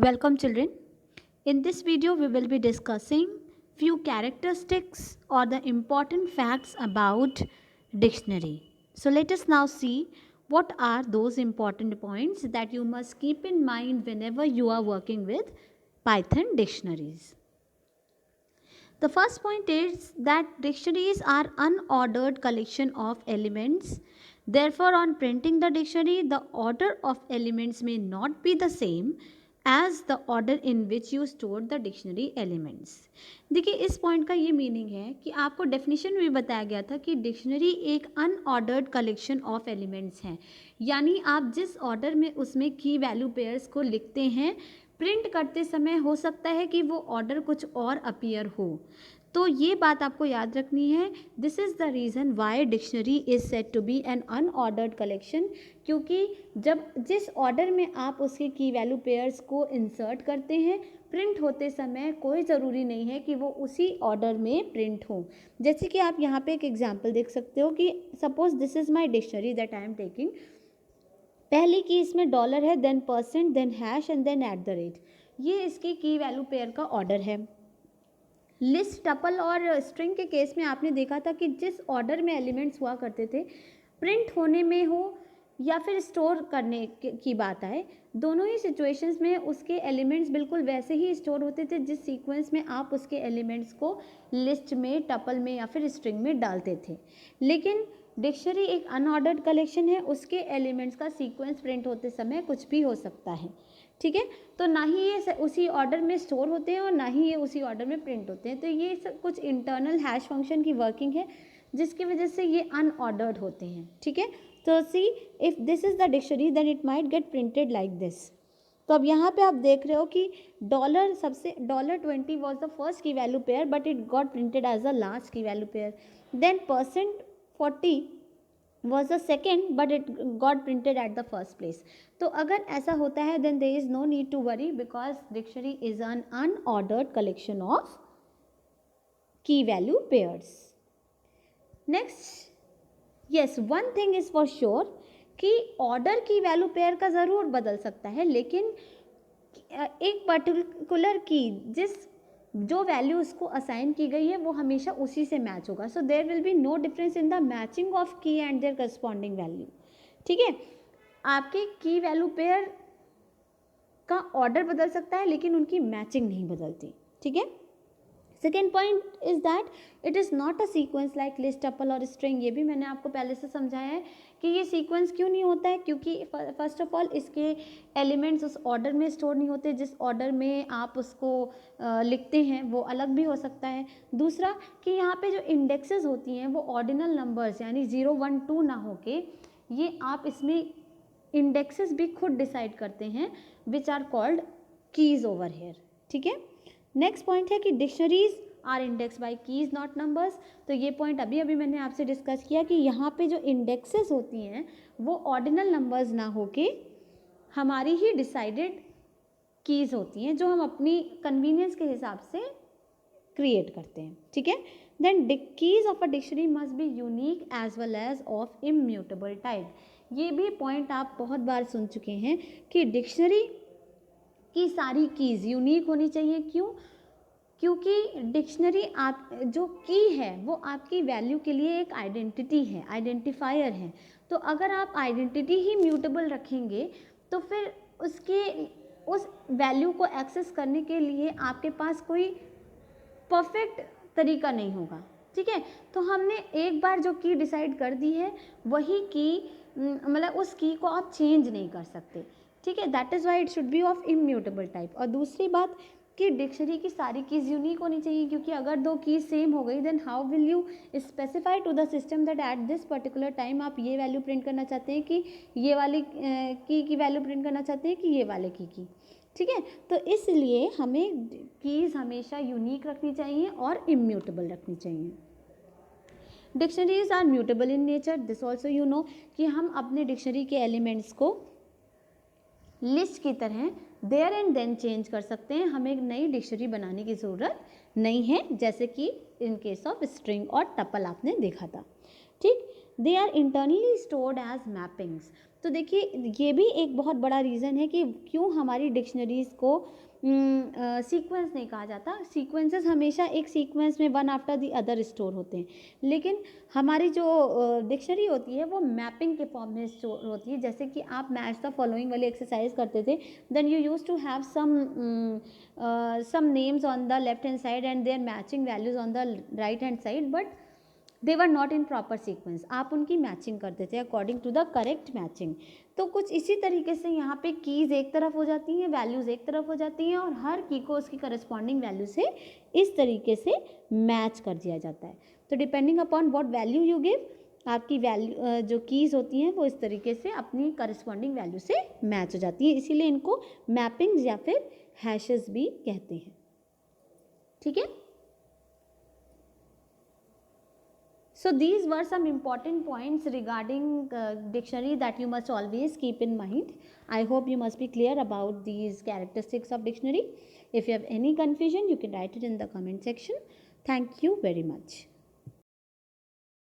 Welcome children. In this video we will be discussing few characteristics or the important facts about dictionary. So let us now see what are those important points that you must keep in mind whenever you are working with Python dictionaries. The first point is that dictionaries are unordered collection of elements. Therefore, on printing the dictionary, the order of elements may not be the same as the order in which you stored the dictionary elements. देखिए इस point का ये meaning है कि आपको definition में भी बताया गया था कि डिक्शनरी एक अनऑर्डर्ड कलेक्शन ऑफ एलिमेंट्स हैं, यानी आप जिस ऑर्डर में उसमें की वैल्यू पेयर्स को लिखते हैं प्रिंट करते समय हो सकता है कि वो ऑर्डर कुछ और अपीयर हो। तो ये बात आपको याद रखनी है। This is the reason why dictionary is said to be an unordered collection, क्योंकि जब जिस ऑर्डर में आप उसके की वैल्यू पेयर्स को इंसर्ट करते हैं प्रिंट होते समय कोई ज़रूरी नहीं है कि वो उसी ऑर्डर में प्रिंट हो। जैसे कि आप यहाँ पे एक एग्जांपल देख सकते हो कि suppose this is my dictionary that I am taking. पहली की इसमें डॉलर है, then percent, then hash and then at the rate. ये इसकी की वैल्यू पेयर का ऑर्डर है। लिस्ट, टपल और स्ट्रिंग के केस में आपने देखा था कि जिस ऑर्डर में एलिमेंट्स हुआ करते थे प्रिंट होने में हो या फिर स्टोर करने की बात आए, दोनों ही सिचुएशंस में उसके एलिमेंट्स बिल्कुल वैसे ही स्टोर होते थे जिस सीक्वेंस में आप उसके एलिमेंट्स को लिस्ट में, टपल में या फिर स्ट्रिंग में डालते थे। लेकिन डिक्शनरी एक अनऑर्डर्ड कलेक्शन है, उसके एलिमेंट्स का सीक्वेंस प्रिंट होते समय कुछ भी हो सकता है। ठीक है, तो ना ही ये उसी ऑर्डर में स्टोर होते हैं और ना ही ये उसी ऑर्डर में प्रिंट होते हैं। तो ये सब कुछ इंटरनल हैश फंक्शन की वर्किंग है जिसकी वजह से ये अनऑर्डर्ड होते हैं। ठीक है, तो see if this is the dictionary then it might get printed like this. तो अब यहाँ पे आप देख रहे हो कि डॉलर सबसे $20 was the first key value pair but it got printed as the last key value pair. Then percent 40 was the second but it got printed at the first place. तो अगर ऐसा होता है then there is no need to worry because dictionary is an unordered collection of key value pairs. Next, yes, one thing is for sure कि order की value pair का ज़रूर बदल सकता है, लेकिन एक पर्टिकुलर की जो वैल्यू उसको असाइन की गई है वो हमेशा उसी से मैच होगा। So there will be no difference in the matching of key and their corresponding value. ठीक है, आपके की वैल्यू पेयर का ऑर्डर बदल सकता है लेकिन उनकी मैचिंग नहीं बदलती। ठीक है, second point is that it is not a sequence like list, tuple और स्ट्रिंग। ये भी मैंने आपको पहले से समझाया है कि ये सीक्वेंस क्यों नहीं होता है, क्योंकि फर्स्ट ऑफ ऑल इसके एलिमेंट्स उस ऑर्डर में स्टोर नहीं होते जिस ऑर्डर में आप उसको लिखते हैं, वो अलग भी हो सकता है। दूसरा कि यहाँ पे जो इंडेक्सेस होती हैं वो ऑर्डिनल नंबर्स यानी 0, 1, 2 ना होके ये आप इसमें इंडेक्सेस भी खुद डिसाइड करते हैं which are called keys over here. ठीक है, नेक्स्ट पॉइंट है कि dictionaries are index by keys not numbers. तो ये पॉइंट अभी अभी मैंने आपसे डिस्कस किया कि यहाँ पे जो इंडेक्सेस होती हैं वो ऑर्डिनल नंबर्स ना होके हमारी ही डिसाइडेड कीज होती हैं जो हम अपनी कन्वीनियंस के हिसाब से क्रिएट करते हैं। ठीक है, then keys of a dictionary must be unique as well as of immutable type. ये भी पॉइंट आप बहुत बार सुन चुके हैं कि डिक्शनरी की सारी कीज़ यूनिक होनी चाहिए। क्यों? क्योंकि डिक्शनरी आप जो की है वो आपकी वैल्यू के लिए एक आइडेंटिटी है, आइडेंटिफायर है। तो अगर आप आइडेंटिटी ही म्यूटेबल रखेंगे तो फिर उस वैल्यू को एक्सेस करने के लिए आपके पास कोई परफेक्ट तरीका नहीं होगा। ठीक है, तो हमने एक बार जो की डिसाइड कर दी है वही की मतलब उस की को आप चेंज नहीं कर सकते। ठीक है, that is why it should be of immutable type. और दूसरी बात कि डिक्शनरी की सारी कीज़ यूनिक होनी चाहिए, क्योंकि अगर दो कीज़ सेम हो गई then how will you specify to the system that at this particular time आप ये वैल्यू प्रिंट करना चाहते हैं कि ये वाली की वैल्यू प्रिंट करना चाहते हैं कि ये वाले की। ठीक है, तो इसलिए हमें कीज़ हमेशा यूनिक रखनी चाहिए और इम्यूटेबल रखनी चाहिए। Dictionaries are mutable in nature, this also you know कि हम अपने डिक्शनरी के एलिमेंट्स को लिस्ट की तरह देयर एंड देन चेंज कर सकते हैं। हमें एक नई डिक्शनरी बनाने की ज़रूरत नहीं है, जैसे कि इन केस ऑफ स्ट्रिंग और टपल आपने देखा था। ठीक, they are internally stored as mappings. तो देखिए ये भी एक बहुत बड़ा रीज़न है कि क्यों हमारी डिक्शनरीज़ को सीक्वेंस नहीं कहा जाता। सीक्वेंसेस हमेशा एक सीक्वेंस में one after the other store होते हैं, लेकिन हमारी जो डिक्शनरी होती है वो मैपिंग के फॉर्म में स्टोर होती है। जैसे कि आप मैच द फॉलोइंग वाली एक्सरसाइज करते थे, then you used to have some names on the left hand side and their matching values on the right hand side, but they were not in proper sequence. आप उनकी matching करते थे according to the correct matching. तो कुछ इसी तरीके से यहाँ पे कीज़ एक तरफ हो जाती हैं, वैल्यूज़ एक तरफ हो जाती हैं, और हर की को उसकी करस्पॉन्डिंग वैल्यू से इस तरीके से मैच कर दिया जाता है। तो depending upon what value you give, आपकी वैल्यू जो कीज़ होती हैं वो इस तरीके से अपनी करस्पॉन्डिंग वैल्यू से मैच हो जाती है, इसीलिए इनको मैपिंग्स या फिर हैशेस भी कहते हैं। ठीक है। So these were some important points regarding dictionary that you must always keep in mind. I hope you must be clear about these characteristics of dictionary. If you have any confusion, you can write it in the comment section. Thank you very much.